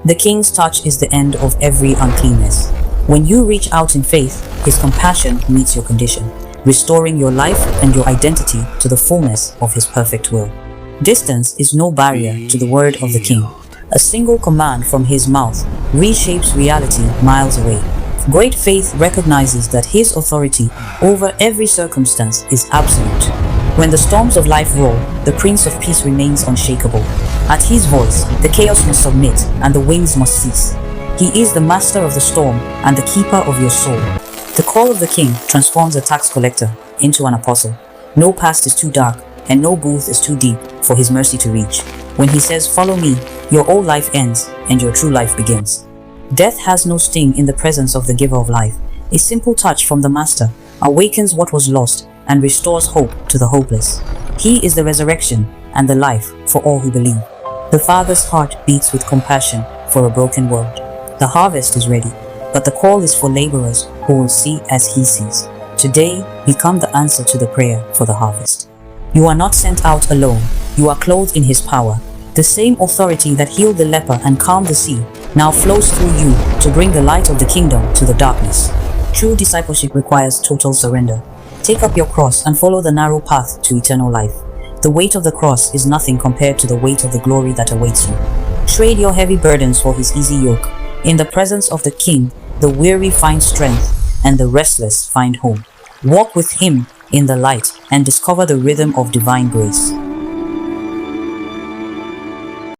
The King's touch is the end of every uncleanness. When you reach out in faith, His compassion meets your condition, restoring your life and your identity to the fullness of His perfect will. Distance is no barrier to the word of the King. A single command from His mouth reshapes reality miles away. Great faith recognizes that His authority over every circumstance is absolute. When the storms of life roll, the Prince of Peace remains unshakable. At His voice, the chaos must submit and the winds must cease. He is the master of the storm and the keeper of your soul. The call of the King transforms a tax collector into an apostle. No past is too dark and no booth is too deep for His mercy to reach. When He says, "Follow me," your old life ends and your true life begins. Death has no sting in the presence of the giver of life. A simple touch from the Master awakens what was lost and restores hope to the hopeless. He is the resurrection and the life for all who believe. The Father's heart beats with compassion for a broken world. The harvest is ready, but the call is for laborers who will see as He sees. Today, become the answer to the prayer for the harvest. You are not sent out alone. You are clothed in His power. The same authority that healed the leper and calmed the sea now flows through you to bring the light of the kingdom to the darkness. True discipleship requires total surrender. Take up your cross and follow the narrow path to eternal life. The weight of the cross is nothing compared to the weight of the glory that awaits you. Trade your heavy burdens for His easy yoke. In the presence of the King, the weary find strength and the restless find home. Walk with Him in the light and discover the rhythm of divine grace.